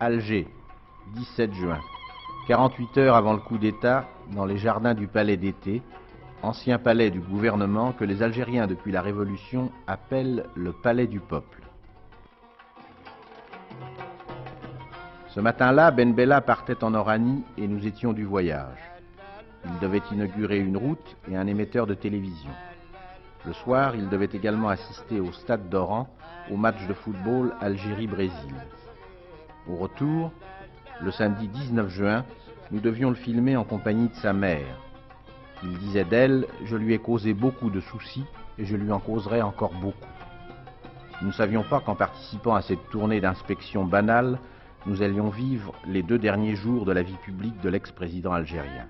Alger, 17 juin. 48 heures avant le coup d'État, dans les jardins du palais d'été, ancien palais du gouvernement que les Algériens depuis la Révolution appellent le palais du peuple. Ce matin-là, Ben Bella partait en Oranie et nous étions du voyage. Il devait inaugurer une route et un émetteur de télévision. Le soir, il devait également assister au stade d'Oran au match de football Algérie-Brésil. Au retour, le samedi 19 juin, nous devions le filmer en compagnie de sa mère. Il disait d'elle « Je lui ai causé beaucoup de soucis et je lui en causerai encore beaucoup ». Nous ne savions pas qu'en participant à cette tournée d'inspection banale, nous allions vivre les 2 derniers jours de la vie publique de l'ex-président algérien.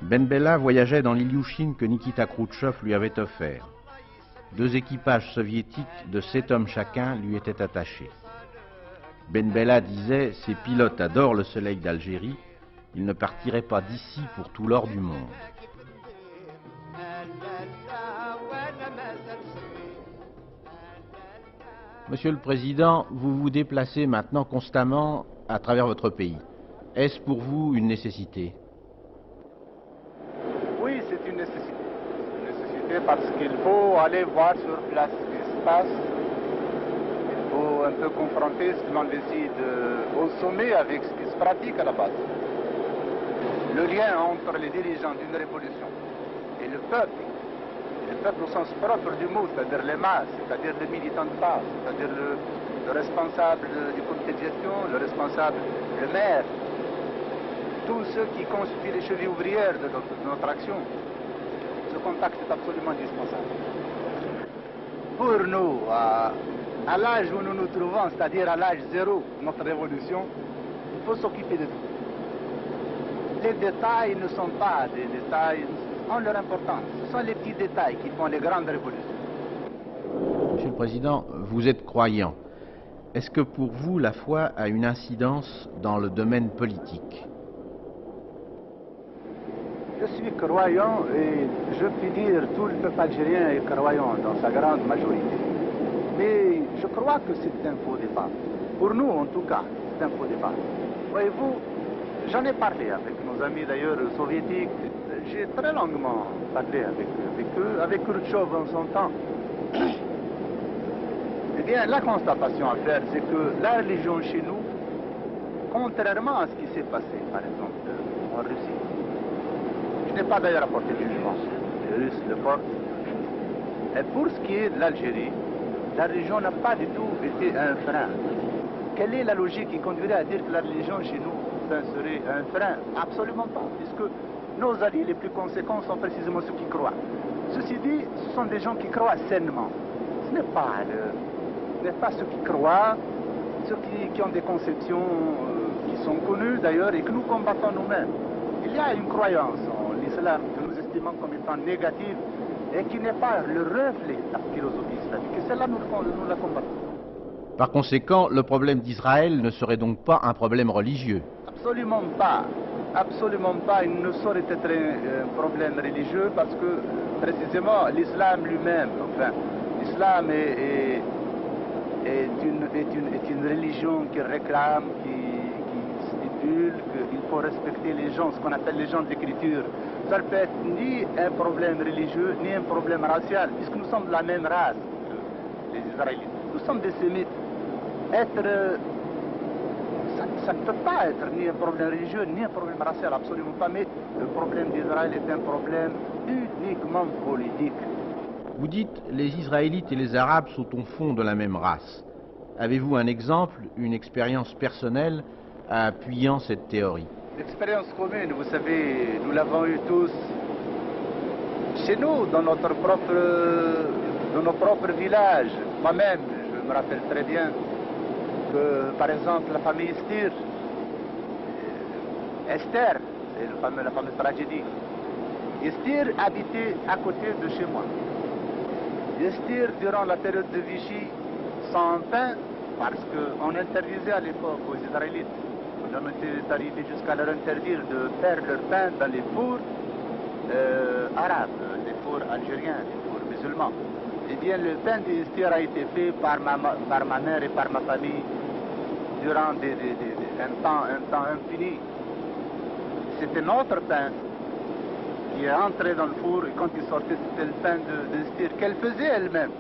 Ben Bella voyageait dans l'Ilyushin que Nikita Khrouchtchev lui avait offert. 2 équipages soviétiques de 7 hommes chacun lui étaient attachés. Ben Bella disait « Ces pilotes adorent le soleil d'Algérie, ils ne partiraient pas d'ici pour tout l'or du monde. » Monsieur le Président, vous vous déplacez maintenant constamment à travers votre pays. Est-ce pour vous une nécessité? Oui, c'est une nécessité. C'est une nécessité parce qu'il faut aller voir sur place ce qui se passe. Il faut un peu confronter ce que l'on décide au sommet avec ce qui se pratique à la base. Le lien entre les dirigeants d'une révolution et le peuple au sens propre du mot, c'est-à-dire les masses, c'est-à-dire les militants de base, c'est-à-dire le responsable du comité de gestion, le responsable, le maire, tous ceux qui constituent les chevilles ouvrières de notre action. Ce contact est absolument indispensable. Pour nous, à l'âge où nous nous trouvons, c'est-à-dire à l'âge zéro de notre révolution, il faut s'occuper de tout. Les détails ne sont pas des détails, ont leur importance. Ce sont les petits détails qui font les grandes révolutions. Monsieur le Président, vous êtes croyant. Est-ce que pour vous, la foi a une incidence dans le domaine politique? Je suis croyant et je puis dire tout le peuple algérien est croyant dans sa grande majorité. Mais je crois que c'est un faux débat. Pour nous, en tout cas, c'est un faux débat. Voyez-vous, j'en ai parlé avec nos amis d'ailleurs soviétiques. J'ai très longuement parlé avec eux, avec Khrouchtchev en son temps. Eh bien, la constatation à faire, c'est que la religion chez nous, contrairement à ce qui s'est passé, par exemple, en Russie, je n'ai pas d'ailleurs apporté de jugement, les Russes le portent. Et pour ce qui est de l'Algérie, la religion n'a pas du tout été un frein. Quelle est la logique qui conduirait à dire que la religion chez nous serait un frein? Absolument pas, puisque nos alliés les plus conséquents sont précisément ceux qui croient. Ceci dit, ce sont des gens qui croient sainement. Ce n'est pas ceux qui croient, ceux qui ont des conceptions qui sont connues d'ailleurs et que nous combattons nous-mêmes. Il y a une croyance en l'islam que nous estimons comme étant négative et qui n'est pas le reflet de la philosophie islamique. Et celle-là, nous la combattons. Par conséquent, le problème d'Israël ne serait donc pas un problème religieux? Absolument pas. Absolument pas. Il ne saurait être un problème religieux parce que, précisément, l'islam lui-même, enfin, l'islam est une religion qui réclame, qui stipule qu'il faut respecter les gens, ce qu'on appelle les gens de l'écriture. Ça ne peut être ni un problème religieux, ni un problème racial, puisque nous sommes de la même race que les Israélites. Nous sommes des Sémites. Ça ne peut pas être ni un problème religieux, ni un problème racial, absolument pas. Mais le problème d'Israël est un problème uniquement politique. Vous dites, les Israélites et les Arabes sont au fond de la même race. Avez-vous un exemple, une expérience personnelle appuyant cette théorie? L'expérience commune, vous savez, nous l'avons eue tous chez nous, dans nos propres villages. Moi-même, je me rappelle très bien que, par exemple, la famille Esther, c'est la fameuse tragédie. Esther habitait à côté de chez moi. Esther, durant la période de Vichy, sans pain, parce qu'on interdisait à l'époque aux Israélites, on était arrivé jusqu'à leur interdire de faire leur pain dans les fours arabes, les fours algériens, les fours musulmans. Eh bien, le pain d'Istir a été fait par ma mère et par ma famille durant un temps infini. C'était notre pain qui est entré dans le four et quand il sortait, c'était le pain d'Istir qu'elle faisait elle-même.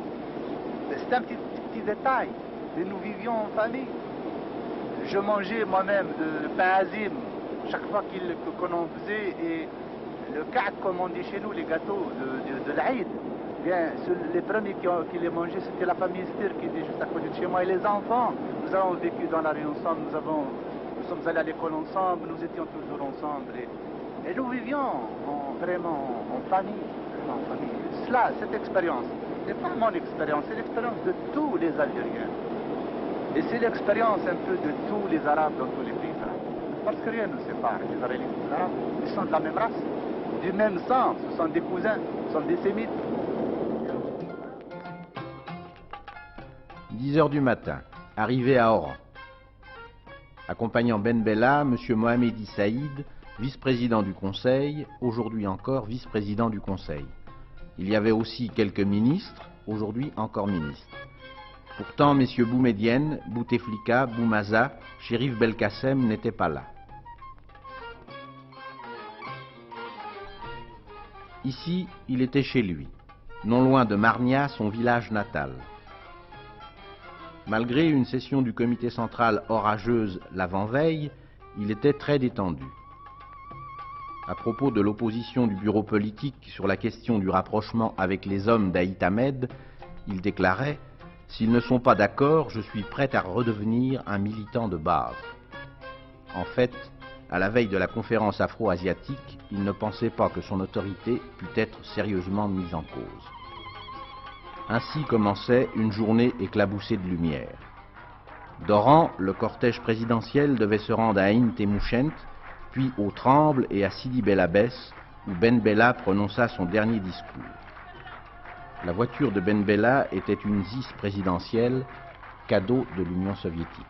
C'est un petit détail. Et nous vivions en famille. Je mangeais moi-même le pain azim chaque fois qu'on en faisait et le ka'k, comme on dit chez nous, les gâteaux de l'Aïd. Bien, les premiers qui les mangeaient, c'était la famille Istir qui était juste à côté de chez moi et les enfants. Nous avons vécu dans la rue ensemble, nous sommes allés à l'école ensemble, nous étions toujours ensemble et nous vivions vraiment en famille. Cela, cette expérience, n'est pas mon expérience, c'est l'expérience de tous les Algériens. Et c'est l'expérience un peu de tous les Arabes dans tous les pays arabes. Parce que rien ne nous sépare, les Israéliens et les Arabes. Ils sont de la même race, du même sang, ce sont des cousins, ce sont des sémites. 10 heures du matin, arrivé à Oran. Accompagnant Ben Bella, M. Mohamedi Saïd, vice-président du Conseil, aujourd'hui encore vice-président du Conseil. Il y avait aussi quelques ministres, aujourd'hui encore ministres. Pourtant, messieurs Boumedienne, Bouteflika, Boumaza, Chérif Belkacem n'étaient pas là. Ici, il était chez lui, non loin de Marnia, son village natal. Malgré une session du comité central orageuse l'avant-veille, il était très détendu. À propos de l'opposition du bureau politique sur la question du rapprochement avec les hommes d'Aït Ahmed, il déclarait « S'ils ne sont pas d'accord, je suis prêt à redevenir un militant de base ». En fait, à la veille de la conférence afro-asiatique, il ne pensait pas que son autorité pût être sérieusement mise en cause. Ainsi commençait une journée éclaboussée de lumière. D'Oran, le cortège présidentiel devait se rendre à Ain Temouchent, puis au Tremble et à Sidi Bel Abbès, où Ben Bella prononça son dernier discours. La voiture de Ben Bella était une ZIS présidentielle, cadeau de l'Union soviétique.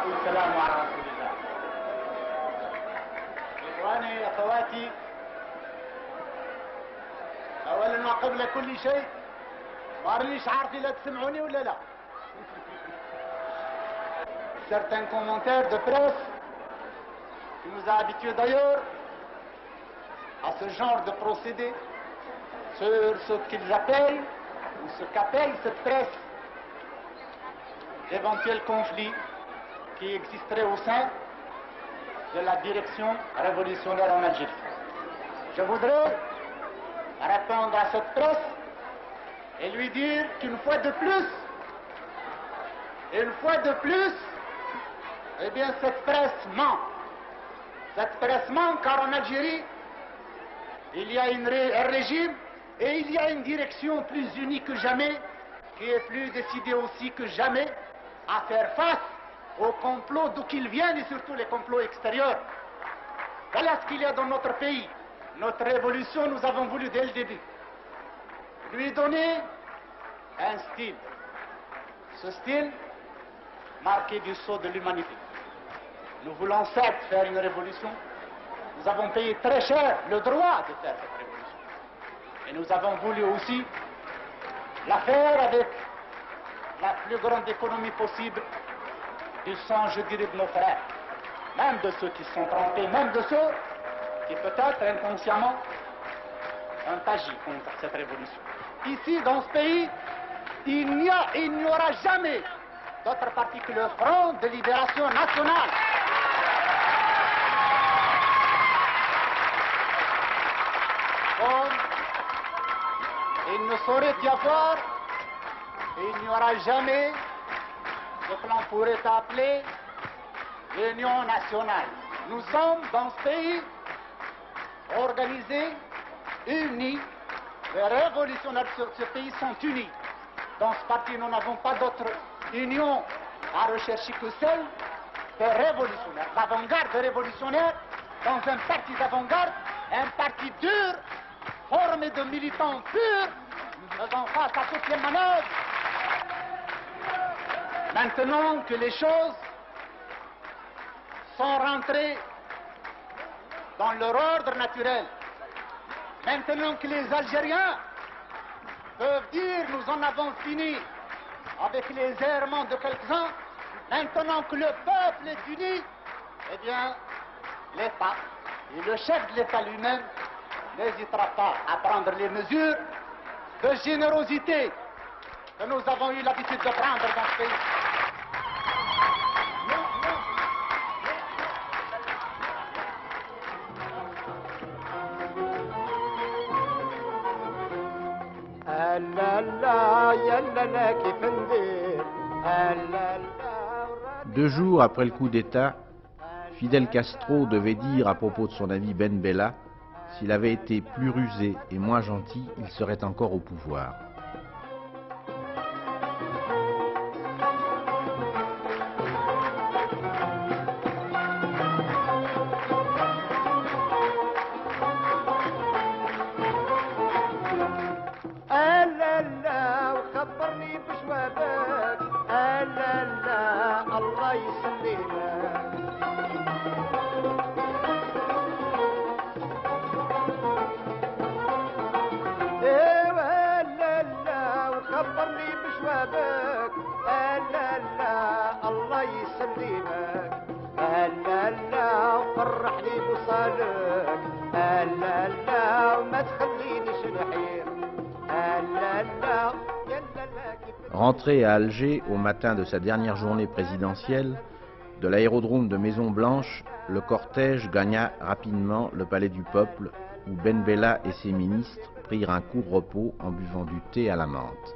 والسلام على رسول الله. إخواني أخواتي، أولا وقبل كل شيء Certains commentaires de presse qui nous a habitués d'ailleurs à ce genre de procédé sur ce qu'ils appellent ou ce qu'appelle cette presse d'éventuels conflits qui existeraient au sein de la direction révolutionnaire en Algérie. Je voudrais répondre à cette presse et lui dire qu'une fois de plus, eh bien cette presse ment. Cette presse ment car en Algérie, il y a un régime et il y a une direction plus unie que jamais, qui est plus décidée aussi que jamais à faire face aux complots d'où qu'ils viennent et surtout les complots extérieurs. Voilà ce qu'il y a dans notre pays. Notre révolution, nous avons voulu dès le début lui donner un style. Ce style marqué du sceau de l'humanité. Nous voulons certes faire une révolution. Nous avons payé très cher le droit de faire cette révolution. Et nous avons voulu aussi la faire avec la plus grande économie possible du sang, je dirais, de nos frères. Même de ceux qui sont trompés, même de ceux qui peut-être inconsciemment ont agi contre cette révolution. Ici, dans ce pays, il n'y aura jamais d'autre parti que le Front de Libération Nationale. Comme il ne saurait y avoir, il n'y aura jamais ce que l'on pourrait appeler l'Union nationale. Nous sommes dans ce pays organisés, unis. Les révolutionnaires de ce pays sont unis. Dans ce parti, nous n'avons pas d'autre union à rechercher que celle des révolutionnaires. L'avant-garde des révolutionnaires, dans un parti d'avant-garde, un parti dur, formé de militants purs, faisant face à toutes les manœuvres. Maintenant que les choses sont rentrées dans leur ordre naturel, maintenant que les Algériens peuvent dire nous en avons fini avec les errements de quelques-uns, maintenant que le peuple est uni, eh bien, l'État et le chef de l'État lui-même n'hésitera pas à prendre les mesures de générosité que nous avons eu l'habitude de prendre dans ce pays. Deux jours après le coup d'État, Fidel Castro devait dire à propos de son ami Ben Bella, s'il avait été plus rusé et moins gentil, il serait encore au pouvoir. Rentré à Alger au matin de sa dernière journée présidentielle, de l'aérodrome de Maison-Blanche, le cortège gagna rapidement le palais du peuple où Ben Bella et ses ministres prirent un court repos en buvant du thé à la menthe.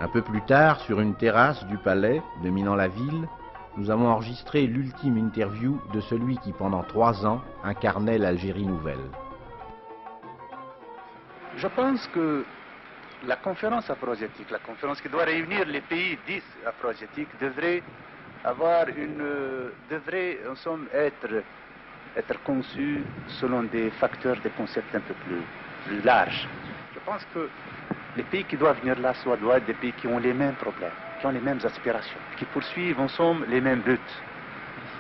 Un peu plus tard, sur une terrasse du palais dominant la ville, nous avons enregistré l'ultime interview de celui qui, pendant 3 ans, incarnait l'Algérie nouvelle. Je pense que la conférence aphrodisiaque, la conférence qui doit réunir les pays 10 aphrodisiaques, devrait en somme, être conçue selon des facteurs, des concepts un peu plus larges. Je pense que les pays qui doivent venir là doivent être des pays qui ont les mêmes problèmes, qui ont les mêmes aspirations, qui poursuivent en somme les mêmes buts.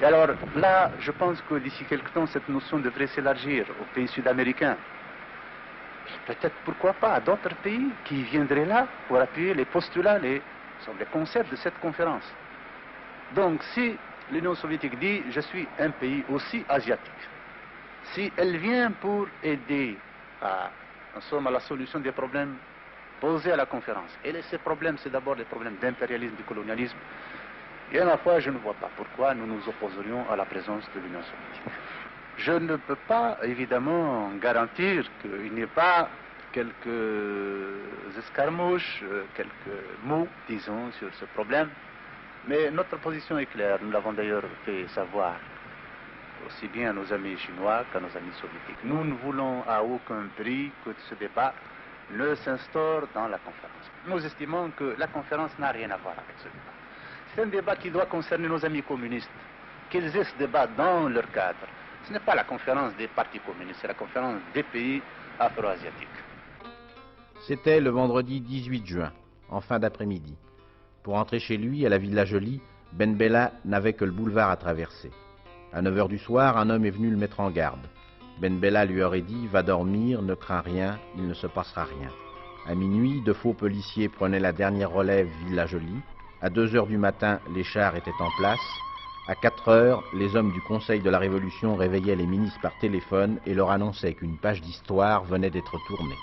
Et alors là, je pense que d'ici quelque temps, cette notion devrait s'élargir aux pays sud-américains. Peut-être, pourquoi pas, à d'autres pays qui viendraient là pour appuyer les postulats, les concepts de cette conférence. Donc, si l'Union soviétique dit « je suis un pays aussi asiatique », si elle vient pour aider en somme, à la solution des problèmes posés à la conférence, et ces problèmes, c'est d'abord les problèmes d'impérialisme, de colonialisme, et à la fois, je ne vois pas pourquoi nous nous opposerions à la présence de l'Union soviétique. Je ne peux pas, évidemment, garantir qu'il n'y ait pas quelques escarmouches, quelques mots, disons, sur ce problème, mais notre position est claire. Nous l'avons d'ailleurs fait savoir aussi bien à nos amis chinois qu'à nos amis soviétiques. Nous ne voulons à aucun prix que ce débat ne s'instaure dans la conférence. Nous estimons que la conférence n'a rien à voir avec ce débat. C'est un débat qui doit concerner nos amis communistes, qu'ils aient ce débat dans leur cadre. Ce n'est pas la conférence des partis communistes, c'est la conférence des pays afro-asiatiques. C'était le vendredi 18 juin, en fin d'après-midi. Pour entrer chez lui, à la Villa Jolie, Ben Bella n'avait que le boulevard à traverser. À 9 h du soir, un homme est venu le mettre en garde. Ben Bella lui aurait dit « Va dormir, ne crains rien, il ne se passera rien ». À minuit, de faux policiers prenaient la dernière relève Villa Jolie. À 2 h du matin, les chars étaient en place. À 4 h, les hommes du Conseil de la Révolution réveillaient les ministres par téléphone et leur annonçaient qu'une page d'histoire venait d'être tournée.